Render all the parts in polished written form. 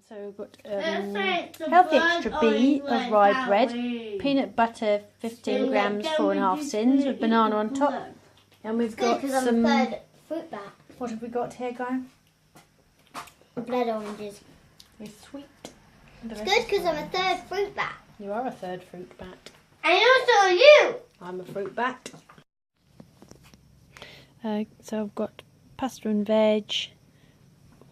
So we've got Healthy Extra B of rye bread, peanut butter 15 grams, 4.5 sins, with banana on top. And we've got some... third fruit bat. What have we got here, Guy? Blood oranges. It's sweet. It's good because I'm a third fruit bat. You are a third fruit bat. And also you. I'm a fruit bat. So I've got pasta and veg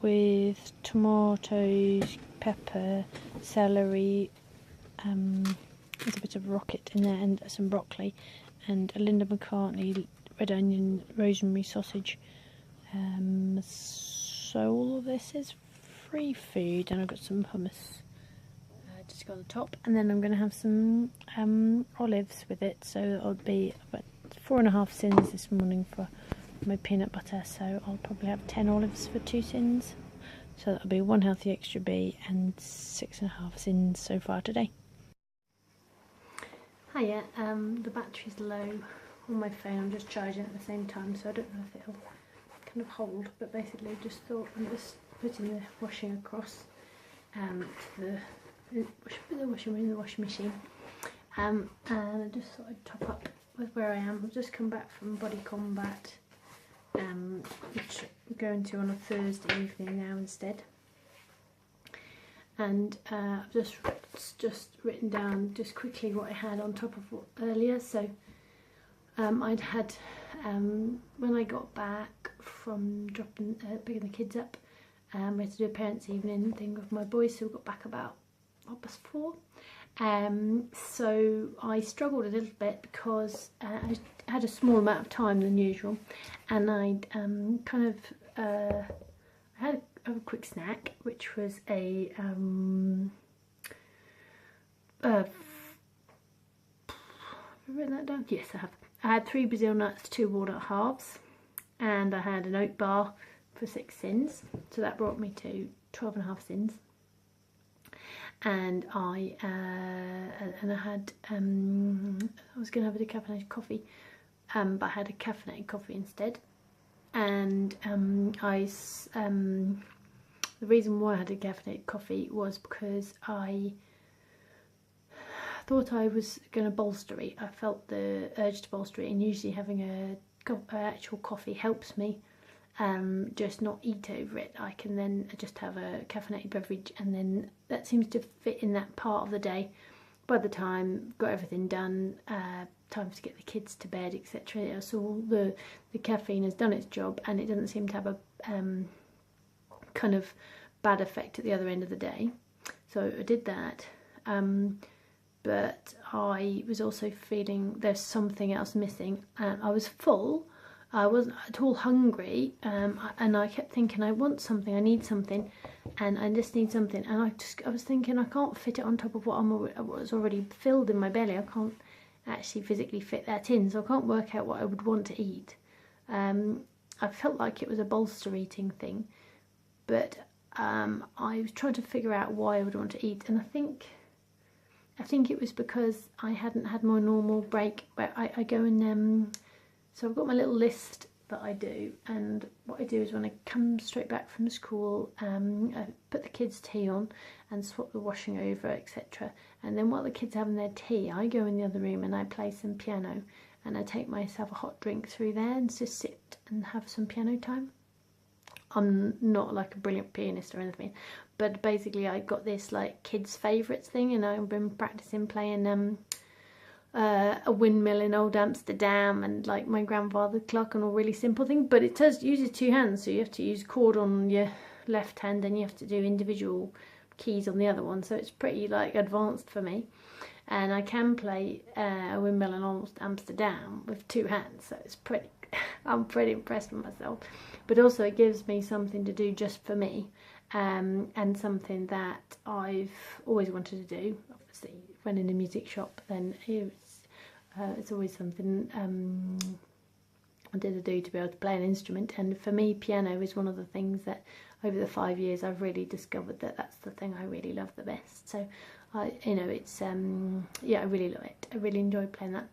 with tomatoes, pepper, celery, there's a bit of rocket in there, and some broccoli, and a Linda McCartney red onion rosemary sausage. So all of this is free food, and I've got some hummus just on the top, and then I'm going to have some olives with it, so it'll be about 4.5 sins this morning for my peanut butter, so I'll probably have 10 olives for 2 sins, so that'll be 1 Healthy Extra B and 6.5 sins so far today. Hiya, the battery's low on my phone. I'm just charging at the same time, so I don't know if it'll kind of hold, but basically I just thought I'm just putting the washing across to the washing machine, and I just thought I'd top up with where I am. I've just come back from Body Combat, which I'm going to on a Thursday evening now instead, and I've just written down just quickly what I had on top of earlier. So I'd had when I got back from picking the kids up, we had to do a parents' evening thing with my boys, so we got back about 4:30. So I struggled a little bit because I had a small amount of time than usual, and I'd I had a quick snack, which was a have I written that down? Yes, I have. I had 3 Brazil nuts, 2 walnut halves, and I had an oat bar for 6 sins, so that brought me to 12.5 sins. And I had I was going to have a decaffeinated coffee, but I had a caffeinated coffee instead. And the reason why I had a caffeinated coffee was because I thought I was going to bolster it. I felt the urge to bolster it, and usually having a actual coffee helps me. Just not eat over it. I can then just have a caffeinated beverage, and then that seems to fit in that part of the day. By the time I've got everything done, time to get the kids to bed, etc. So the caffeine has done its job, and it doesn't seem to have a kind of bad effect at the other end of the day. So I did that, but I was also feeling there's something else missing. I was full. I wasn't at all hungry, and I kept thinking, I want something, I need something, and I just need something. And I was thinking, I can't fit it on top of what was already filled in my belly. I can't actually physically fit that in, so I can't work out what I would want to eat. I felt like it was a bolster eating thing, but I was trying to figure out why I would want to eat, and I think it was because I hadn't had my normal break where I go and so I've got my little list that I do, and what I do is when I come straight back from school, I put the kids' tea on and swap the washing over, etc. And then while the kids are having their tea, I go in the other room and I play some piano, and I take myself a hot drink through there and just sit and have some piano time. I'm not like a brilliant pianist or anything, but basically I got this like kids' favourites thing, and I've been practicing playing a windmill in old Amsterdam, and like my grandfather clock, and all really simple thing, but it uses 2 hands, so you have to use chord on your left hand, and you have to do individual keys on the other one, so it's pretty like advanced for me. And I can play a windmill in old Amsterdam with 2 hands, so it's pretty I'm pretty impressed with myself. But also it gives me something to do just for me, and something that I've always wanted to do. Obviously, when in a music shop, then it's always something I wanted to do, to be able to play an instrument. And for me, piano is one of the things that over the 5 years I've really discovered that that's the thing I really love the best. So it's yeah, I really love it. I really enjoy playing that.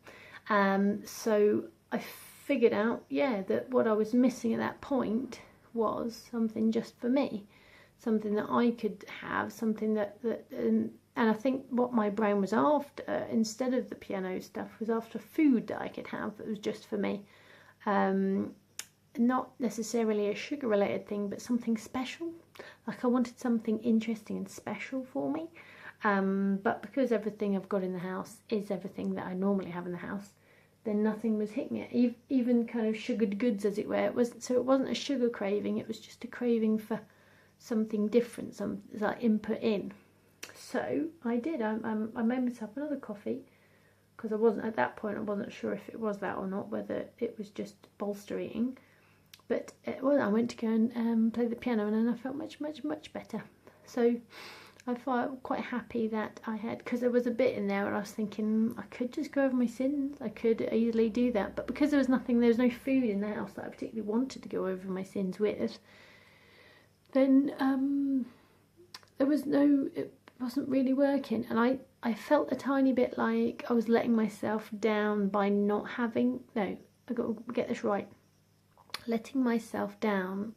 So I figured out, yeah, that what I was missing at that point was something just for me. something that I could have, something that and I think what my brain was after, instead of the piano stuff, was after food that I could have that was just for me. Not necessarily a sugar related thing, but something special. Like I wanted something interesting and special for me. But because everything I've got in the house is everything that I normally have in the house, then nothing was hitting it. Even kind of sugared goods, as it were. It wasn't a sugar craving. It was just a craving for something different, some like input in. So I did. I made myself another coffee, because I wasn't at that point. I wasn't sure if it was that or not, whether it was just bolster eating. But I went to go and play the piano, and then I felt much better. So I felt quite happy that I had, because there was a bit in there where I was thinking I could just go over my sins. I could easily do that, but because there was no food in the house that I particularly wanted to go over my sins with, then there was it wasn't really working, and I felt a tiny bit like I was letting myself down by not having, no, I got to get this right, letting myself down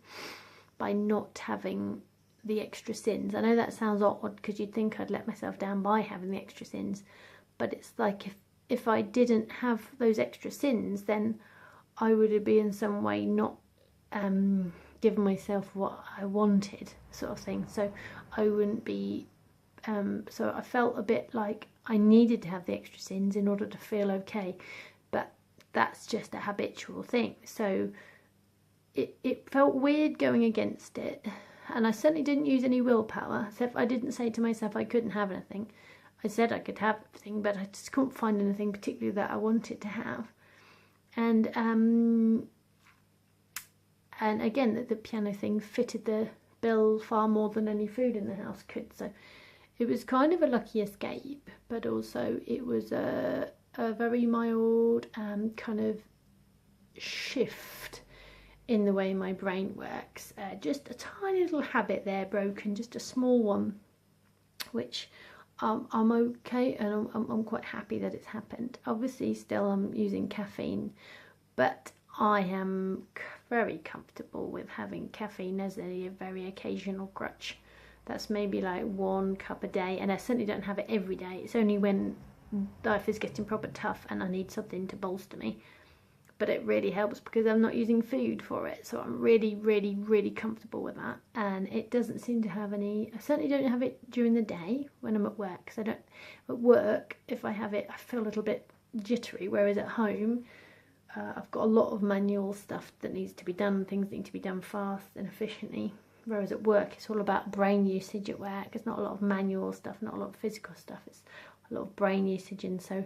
by not having the extra sins. I know that sounds odd, because you'd think I'd let myself down by having the extra sins, but it's like if I didn't have those extra sins, then I would be in some way not giving myself what I wanted, sort of thing. So I wouldn't be so I felt a bit like I needed to have the extra sins in order to feel okay, but that's just a habitual thing. So it felt weird going against it, and I certainly didn't use any willpower. So I didn't say to myself I couldn't have anything. I said I could have everything, but I just couldn't find anything particularly that I wanted to have. And again, the piano thing fitted the bill far more than any food in the house could. So it was kind of a lucky escape, but also it was a very mild kind of shift in the way my brain works. Just a tiny little habit there broken, just a small one, which I'm okay, and I'm quite happy that it's happened. Obviously still I'm using caffeine, but I am very comfortable with having caffeine as a very occasional crutch. That's maybe like 1 cup a day, and I certainly don't have it every day. It's only when life is getting proper tough and I need something to bolster me. But it really helps because I'm not using food for it, so I'm really comfortable with that. And it doesn't seem to have any, I certainly don't have it during the day when I'm at work, because I don't, at work, if I have it, I feel a little bit jittery, whereas at home, I've got a lot of manual stuff that needs to be done, things need to be done fast and efficiently, whereas at work it's all about brain usage at work. It's not a lot of manual stuff, not a lot of physical stuff, it's a lot of brain usage, and so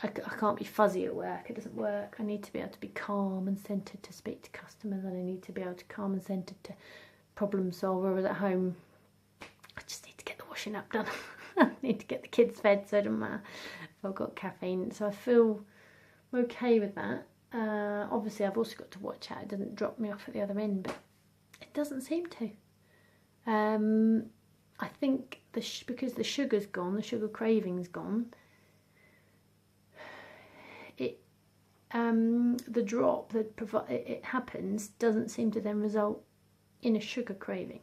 I can't be fuzzy at work. It doesn't work. I need to be able to be calm and centred to speak to customers, and I need to be able to calm and centred to problem solve, whereas at home I just need to get the washing up done. I need to get the kids fed, so it doesn't matter if I've got caffeine. So I feel okay with that. Obviously I've also got to watch out it doesn't drop me off at the other end, but it doesn't seem to. I think because the sugar's gone, the sugar craving's gone, the drop that it happens doesn't seem to then result in a sugar craving,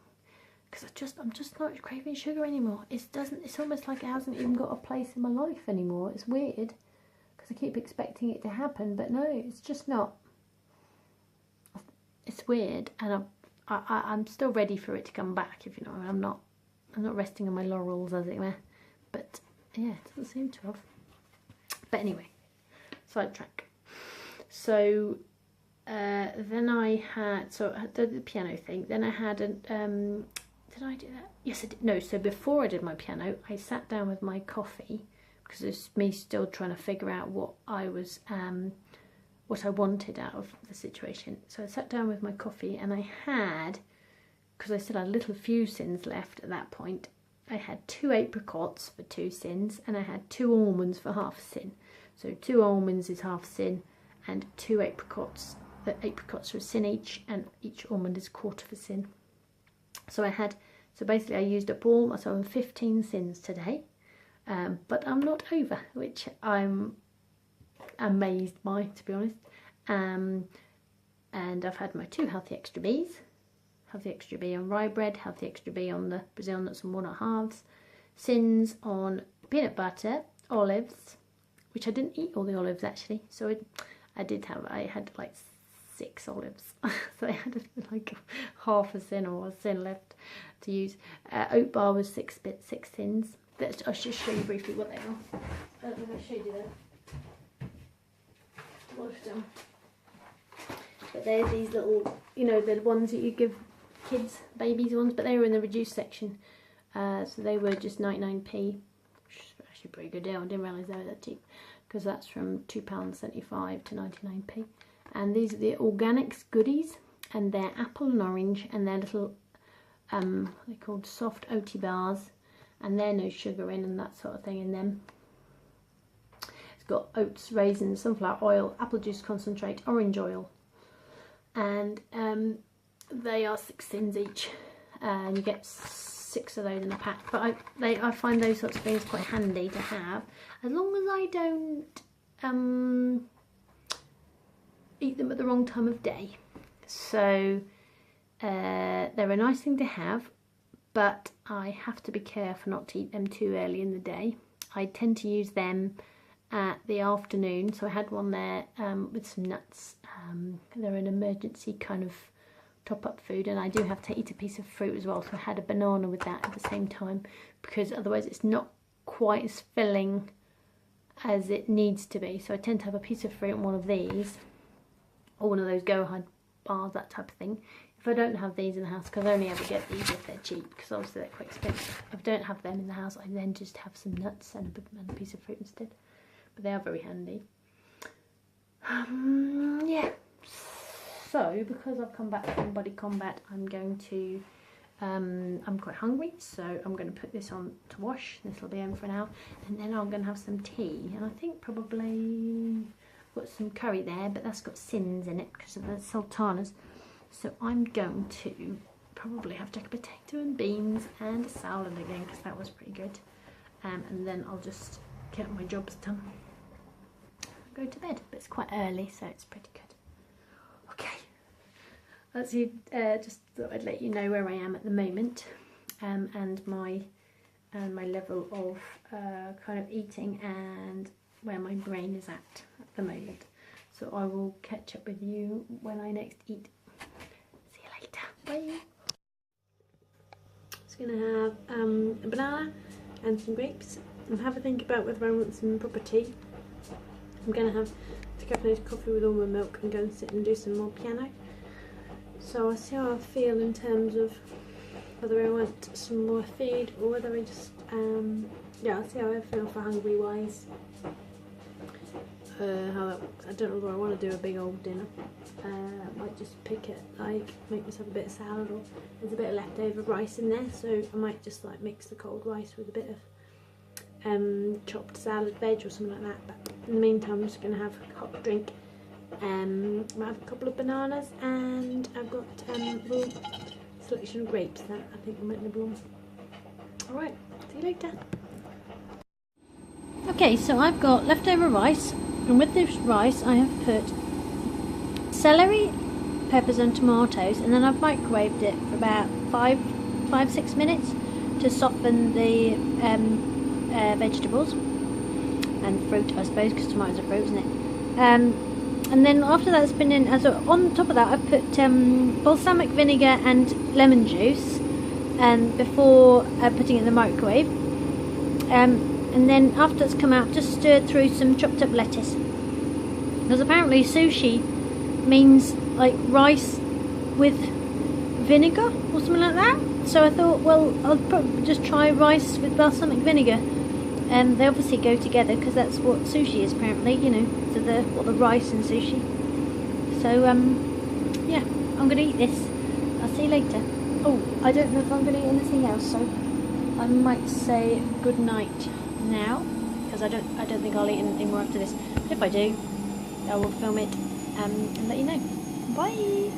because I'm just not craving sugar anymore. It's almost like it hasn't even got a place in my life anymore. It's weird, because I keep expecting it to happen, but no, it's just not. It's weird, and I'm still ready for it to come back, if you know. I'm not resting on my laurels, as it were, but yeah, it doesn't seem to have. But anyway, sidetrack. So then I had, the piano thing, then I had did I do that? Yes I did. No, so before I did my piano, I sat down with my coffee, because it's me still trying to figure out what I was what I wanted out of the situation. So I sat down with my coffee, and I had, because I still had a little few sins left at that point, I had 2 apricots for 2 sins, and I had 2 almonds for half a sin. So 2 almonds is half a sin, and 2 apricots. The apricots are a sin each, and each almond is 1/4 of a sin. So basically I used up all, so I'm 15 sins today, but I'm not over, which I'm amazed by, to be honest. And I've had my 2 healthy extra Bs, healthy extra B on rye bread, healthy extra B on the Brazil nuts and walnut halves, Sins on peanut butter, olives, which I didn't eat all the olives actually, so I had like 6 olives, so I had like half a sin or a sin left to use. Oat bar was 6 Sins. I'll just show you briefly what they are. I don't think I showed you them. Washed them. But they're these little, you know, the ones that you give kids, babies ones, but they were in the reduced section. So they were just 99p, which is actually a pretty good deal. I didn't realise they were that cheap, because that's from £2.75 to 99p. And these are the Organics goodies, and they're apple and orange, and they're little, they're called soft oaty bars, and they're no sugar in and that sort of thing in them. It's got oats, raisins, sunflower oil, apple juice concentrate, orange oil, and they are 6 Sins each, and you get 6 of those in a pack. But I find those sorts of things quite handy to have, as long as I don't eat them at the wrong time of day. So they're a nice thing to have, but I have to be careful not to eat them too early in the day. I tend to use them at the afternoon, so I had one there with some nuts. They're an emergency kind of top-up food, and I do have to eat a piece of fruit as well, so I had a banana with that at the same time, because otherwise it's not quite as filling as it needs to be. So I tend to have a piece of fruit and one of these, or one of those Go Ahead bars, that type of thing. If I don't have these in the house, because I only ever get these if they're cheap, because obviously they're quite expensive. If I don't have them in the house, I then just have some nuts and a piece of fruit instead. But they are very handy. Yeah. So, because I've come back from Body Combat, I'm going to, I'm quite hungry, so I'm going to put this on to wash. This will be on for an hour, and then I'm going to have some tea, and I think probably got some curry there, but that's got Sins in it because of the sultanas. So I'm going to probably have jack potato and beans and a salad again, because that was pretty good. And then I'll just get my jobs done, go to bed. But it's quite early, so it's pretty good. Okay, that's you. Just thought I'd let you know where I am at the moment, and my level of kind of eating and where my brain is at the moment. So I will catch up with you when I next eat. See you later. Bye. Just gonna have a banana and some grapes, and have a think about whether I want some proper tea. I'm gonna have decaffeinated coffee with almond milk and go and sit and do some more piano. So I'll see how I feel in terms of whether I want some more feed or whether I just yeah, I'll see how I feel for hungry wise. I don't know whether I want to do a big old dinner. I might just pick it, like make myself a bit of salad, or there's a bit of leftover rice in there, so I might just like mix the cold rice with a bit of chopped salad veg or something like that. But in the meantime, I'm just going to have a hot drink. I have a couple of bananas, and I've got a little selection of grapes that I think I might nibble on. Alright, see you later. Okay, so I've got leftover rice, and with this rice I have put celery, peppers and tomatoes, and then I've microwaved it for about 5-6 minutes to soften the vegetables and fruit, I suppose, because tomatoes are fruit, isn't it? And then after that's been in, so on top of that I've put balsamic vinegar and lemon juice, and before putting it in the microwave. And then after it's come out, just stir through some chopped up lettuce, because apparently sushi means like rice with vinegar or something like that. So I thought, well, I'll probably just try rice with balsamic vinegar, and they obviously go together because that's what sushi is apparently, you know, so the rice and sushi. So yeah, I'm gonna eat this. I'll see you later. Oh, I don't know if I'm gonna eat anything else, so I might say good night now, because I don't think I'll eat anything more after this. But if I do, I will film it and let you know. Bye.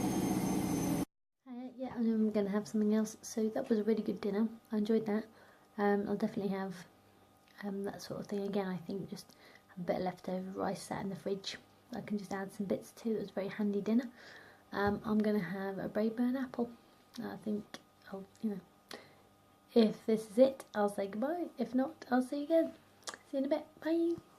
Yeah, I'm gonna have something else. So that was a really good dinner. I enjoyed that. I'll definitely have that sort of thing again. I think just have a bit of leftover rice sat in the fridge. I can just add some bits to. It was a very handy dinner. I'm gonna have a Braeburn apple I think I'll, if this is it, I'll say goodbye. If not, I'll see you again. See you in a bit. Bye.